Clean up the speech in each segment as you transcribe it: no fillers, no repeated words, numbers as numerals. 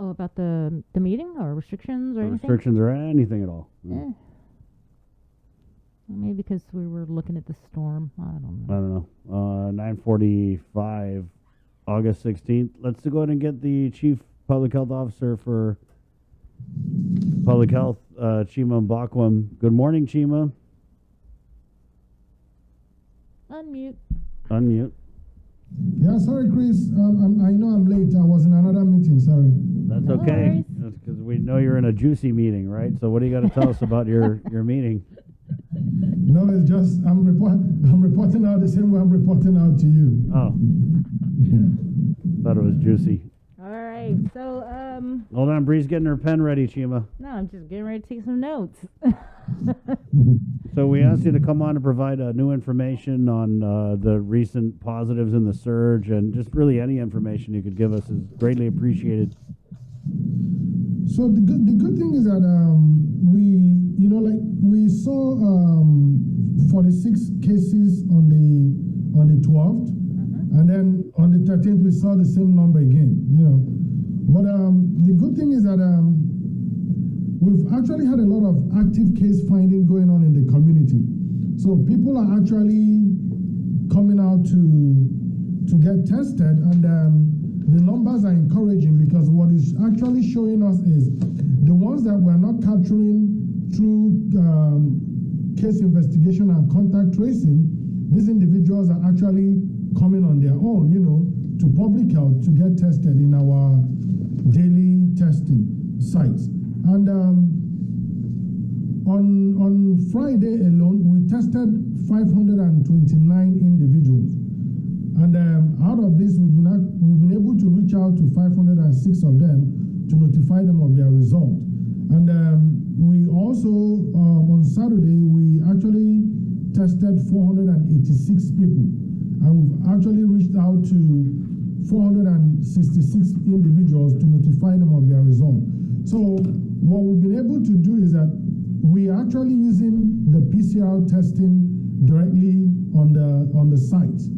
Oh, about the meeting or restrictions or or anything? restrictions or anything at all? Eh, maybe because we were looking at the storm. I don't I know. don't know. 9:45, August 16th. Let's go ahead and get the chief public health officer for public health, Chima Mbakwem. Good morning, Chima. Unmute. Unmute. Yeah, sorry, Chris. I know I'm late. I was in another meeting. Sorry. That's No okay. worries. That's because we know you're in a juicy meeting, right? So what do you got to tell us about your meeting? No, it's just I'm reporting out the same way I'm reporting out to you. Oh, Yeah. thought it was juicy. All right. So, Hold on, Bree's getting her pen ready, Chima. no, I'm just getting ready to take some notes. So we asked you to come on and provide new information on the recent positives in the surge, and just really any information you could give us is greatly appreciated. So the good thing is that we saw 46 cases on the 12th, and then on the 13th we saw the same number again. But the good thing is that we've actually had a lot of active case finding going on in the community. So people are actually coming out to get tested, and the numbers are encouraging, because what is actually showing us is the ones that we're not capturing through case investigation and contact tracing, these individuals are actually coming on their own, to public health to get tested in our daily testing sites. And on Friday alone, we tested 529 individuals. And out of this, we've been able to reach out to 506 of them to notify them of their result. And we also, on Saturday, we actually tested 486 people. And we've actually reached out to 466 individuals to notify them of their result. So what we've been able to do is that we are actually using the PCR testing directly on the sites.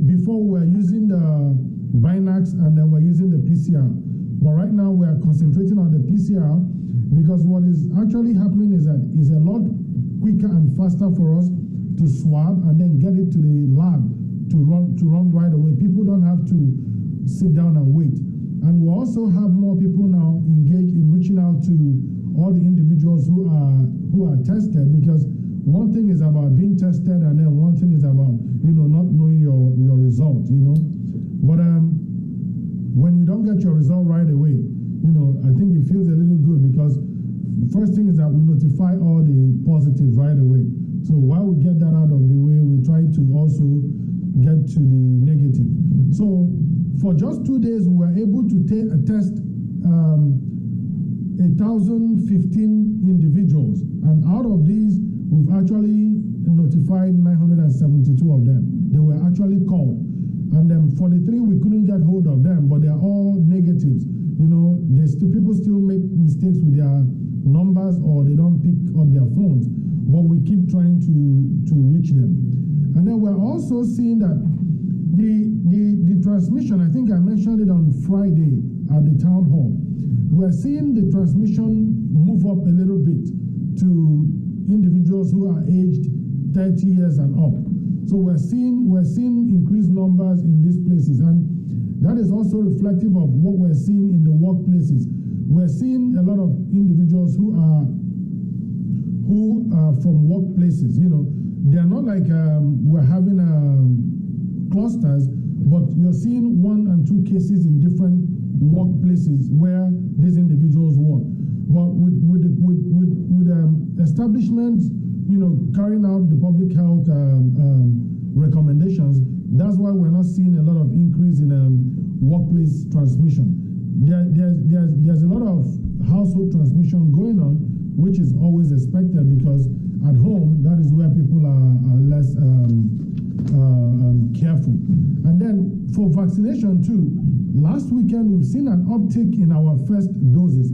Before we were using the Binax, and then we're using the PCR. But right now we are concentrating on the PCR, because what is actually happening is that it's a lot quicker and faster for us to swab and then get it to the lab to run right away. People don't have to sit down and wait. And we also have more people now engaged in reaching out to all the individuals who are tested, because one thing is about being tested, and then one thing is about not knowing your result. But when you don't get your result right away, I think it feels a little good, because first thing is that we notify all the positives right away. So while we get that out of the way, we try to also get to the negative. So for just 2 days, we were able to test 1,015 individuals, and out of these, we've actually notified 972 of them. They were actually called, and then 43 we couldn't get hold of them, but they are all negatives. People still make mistakes with their numbers, or they don't pick up their phones, but we keep trying to reach them. And then we're also seeing that the transmission, I think I mentioned it on Friday at the town hall, we're seeing the transmission move up a little bit to individuals who are aged 30 years and up. So we're seeing increased numbers in these places, and that is also reflective of what we're seeing in the workplaces. We're seeing a lot of individuals who are from workplaces. They are not like we're having clusters, but you're seeing 1 and 2 cases in different workplaces where these individuals work. But with establishments, carrying out the public health recommendations, that's why we're not seeing a lot of increase in workplace transmission. There's a lot of household transmission going on, which is always expected, because at home, that is where people are less careful. And then for vaccination too, last weekend we've seen an uptick in our first doses.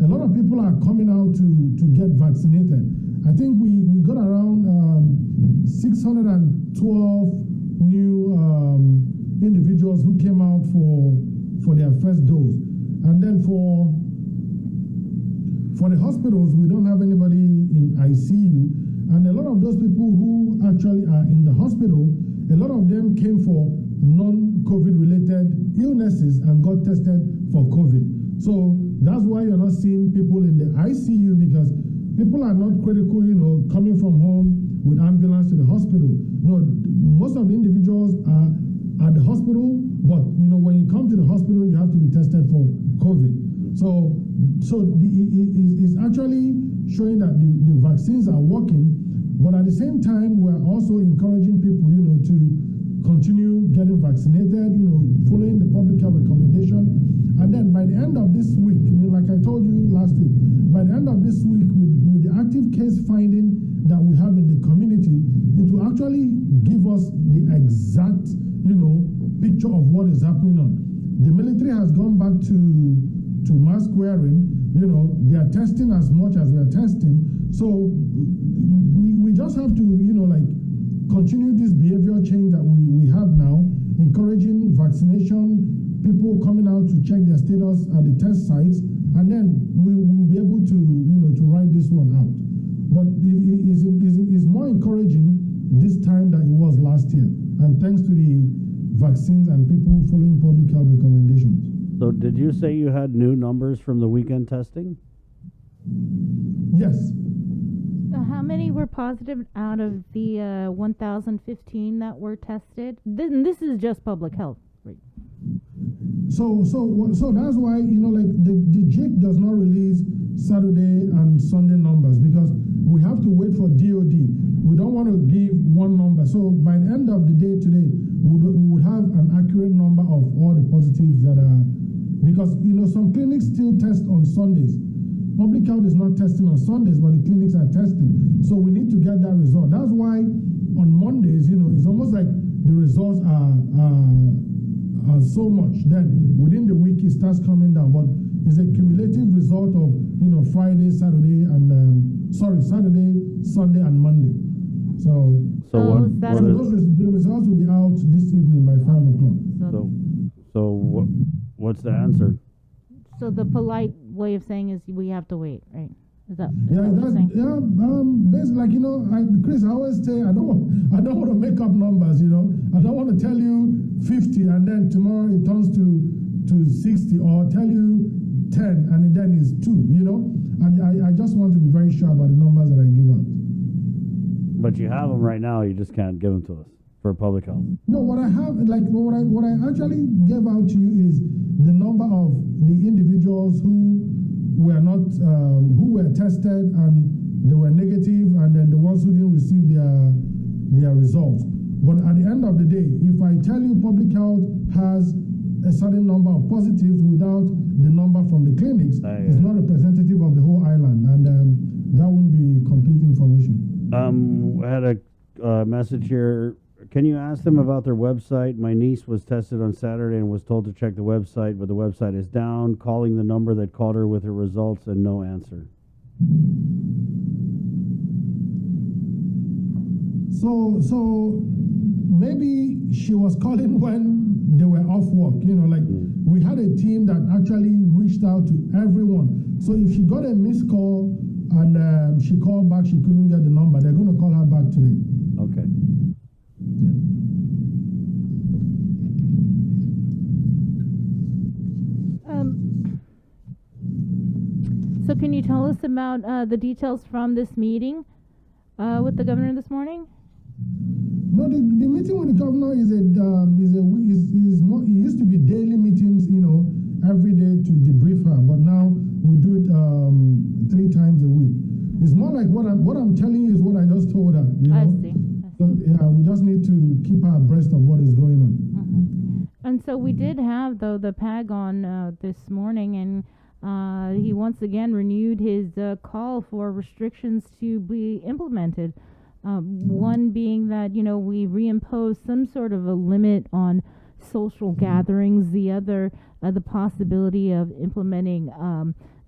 A lot of people are coming out to get vaccinated. I think we got around 612 new individuals who came out for their first dose. And then for the hospitals, we don't have anybody in ICU, and a lot of those people who actually are in the hospital, a lot of them came for non-COVID related illnesses and got tested for COVID. So that's why you're not seeing people in the ICU, because people are not critical, coming from home with ambulance to the hospital. No, most of the individuals are at the hospital, but when you come to the hospital, you have to be tested for COVID. So it's actually showing that the vaccines are working, but at the same time, we're also encouraging people, to continue getting vaccinated, following the public health recommendation. And then by the end of this week, like I told you last week, by the end of this week, with the active case finding that we have in the community, it will actually give us the exact, picture of what is happening on. The military has gone back to mask wearing. They are testing as much as we are testing. So we just have to, continue this behavioral change that we have now, encouraging vaccination, people coming out to check their status at the test sites, and then we will be able to, to write this one out. But it is more encouraging this time than it was last year, and thanks to the vaccines and people following public health recommendations. So did you say you had new numbers from the weekend testing? Yes. How many were positive out of the 1,015 that were tested? This is just public health. Right. So that's why, the JIC does not release Saturday and Sunday numbers, because we have to wait for DOD. We don't want to give one number. So by the end of the day today, we would have an accurate number of all the positives that are, because, some clinics still test on Sundays. Public health is not testing on Sundays, but the clinics are testing. So we need to get that result. That's why on Mondays, it's almost like the results are so much. Then within the week, it starts coming down. But it's a cumulative result of, Friday, Saturday, and Saturday, Sunday, and Monday. So the results will be out this evening by 5 o'clock. What's the answer? So the polite way of saying is we have to wait, right? Is that basically, Chris, I always say I don't want to make up numbers, I don't want to tell you 50 and then tomorrow it turns to 60, or tell you 10 and then it's 2, I just want to be very sure about the numbers that I give out. But you have them right now, you just can't give them to us for public health. No, what I have, what I actually gave out to you is the number of the individuals who were not, who were tested and they were negative, and then the ones who didn't receive their results. But at the end of the day, if I tell you public health has a certain number of positives without the number from the clinics, it's not representative of the whole island, and that wouldn't be complete information. I had a message here. Can you ask them about their website? My niece was tested on Saturday and was told to check the website, but the website is down. Calling the number that called her with her results and no answer. So maybe she was calling when they were off work. We had a team that actually reached out to everyone. So if she got a missed call and she called back, she couldn't get the number, they're going to call her back today. Okay. So can you tell us about the details from this meeting with the governor this morning? No, the meeting with the governor is more. It used to be daily meetings, every day to debrief her, but now we do it 3 times a week. It's more like what I'm telling you is what I just told her. I see. So we just need to keep her abreast of what is going on. Mm-hmm. And so we did have the PAG on this morning, and he once again renewed his call for restrictions to be implemented. One being that, we reimpose some sort of a limit on social gatherings. The other, the possibility of implementing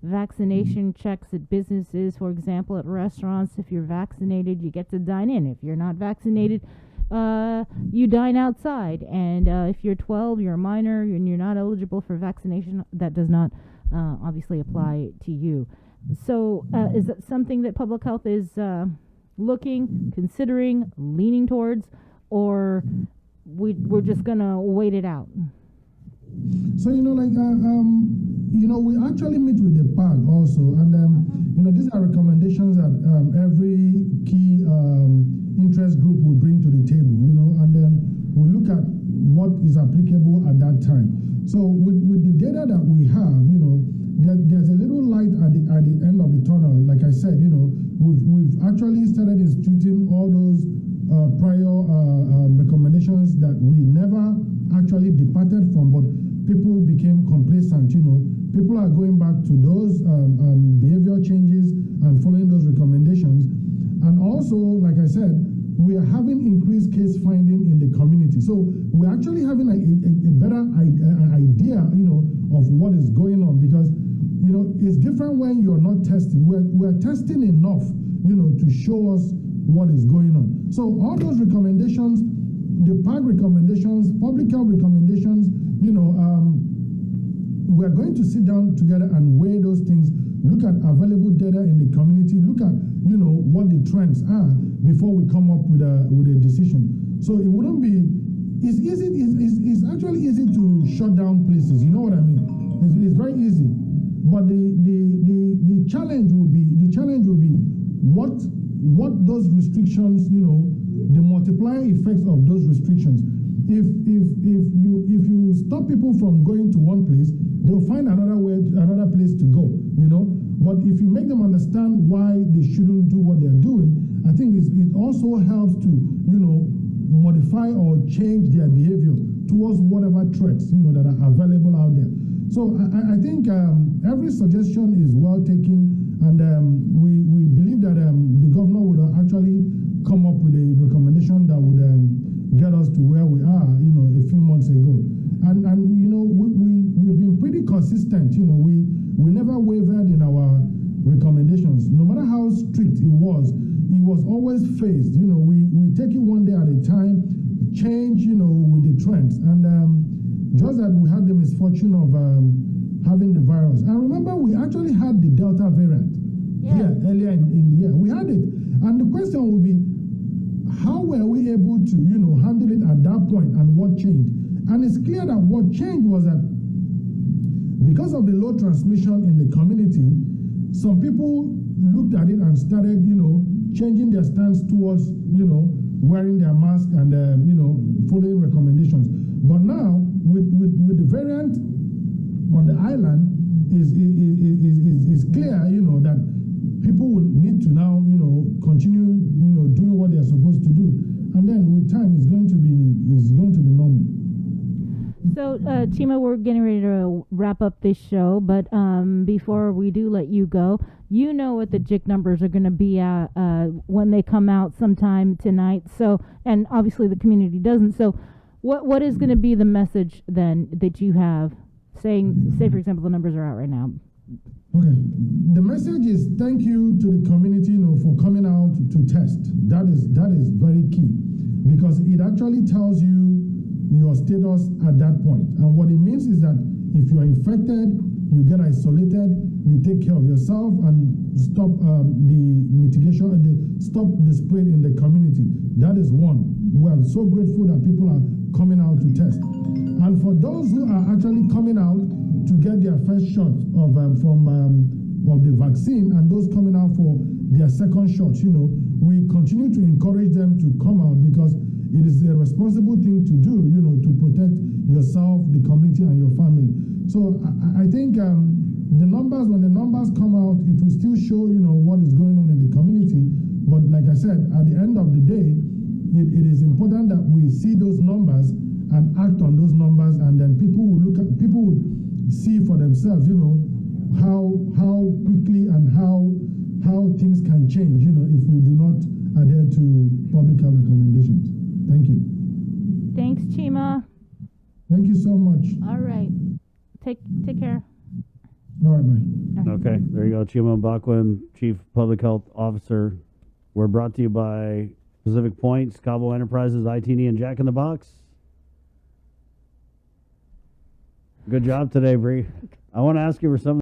vaccination checks at businesses. For example, at restaurants, if you're vaccinated, you get to dine in. If you're not vaccinated, you dine outside. And if you're 12, you're a minor, and you're not eligible for vaccination, that does not obviously apply to you. So, is that something that public health is looking, considering, leaning towards, or we're just gonna wait it out? So, we actually meet with the PAG also, and, these are recommendations that every key interest group will bring to the table, and then we look at what is applicable at that time. So, with the data that we have, there's a little light at the end of the tunnel. Like I said, we've actually started instituting all those prior recommendations that we never actually departed from, but people became complacent. People are going back to those behavioral changes and following those recommendations. And also, like I said, we are having increased case finding in the community. So we're actually having a better idea, of what is going on, because, it's different when you're not testing. We're testing enough, to show us what is going on. So all those recommendations, the PAG recommendations, public health recommendations, we're going to sit down together and weigh those things, look at available data in the community, look at, what the trends are before we come up with a decision. So it wouldn't be, it's actually easy to shut down places, you know what I mean? It's very easy. But the challenge will be what those restrictions, the multiplier effects of those restrictions. If you stop people from going to one place, they'll find another place to go, But if you make them understand why they shouldn't do what they're doing, I think it also helps to, modify or change their behavior towards whatever threats, that are available out there. So I think every suggestion is well taken, and we believe that the governor would actually come up with a recommendation that would get us to where we are, a few months ago. And we've been pretty consistent. We never wavered in our recommendations. No matter how strict it was always phased. We take it one day at a time, change, with the trends. And just that we had the misfortune of having the virus. And remember, we actually had the Delta variant earlier in the year. We had it. And the question will be, how were we able to, handle it at that point, and what changed? And it's clear that what changed was that because of the low transmission in the community, some people looked at it and started, changing their stance towards, wearing their mask and, following recommendations. But now, with the variant on the island, is clear, that people will need to now, continue, doing what they're supposed to do. And then with time, it's going to be normal. So, Chima, we're getting ready to wrap up this show, but before we do let you go, what the JIC numbers are going to be at when they come out sometime tonight. So, and obviously the community doesn't. So, what is going to be the message then that you have, say for example, the numbers are out right now? Okay, the message is thank you to the community, for coming out to test. That is very key, because it actually tells you your status at that point. And what it means is that if you're infected, you get isolated, you take care of yourself and stop stop the spread in the community. That is one. We are so grateful that people are coming out to test. And for those who are actually coming out to get their first shot of the vaccine, and those coming out for their second shots, we continue to encourage them to come out, because it is a responsible thing to do, to protect yourself, the community, and your family. So I think when the numbers come out, it will still show, what is going on in the community. But like I said, at the end of the day, it is important that we see those numbers and act on those numbers, and then people will see for themselves, how quickly and how things can change, if we do not adhere to public health recommendations. Thank you. Thanks, Chima. Thank you so much. All right. Take care. All right, bye. Okay, there you go. Chima Mbakwem, Chief Public Health Officer. We're brought to you by Pacific Point, Cabo Enterprises, ITD, and Jack in the Box. Good job today, Bree. I want to ask you for some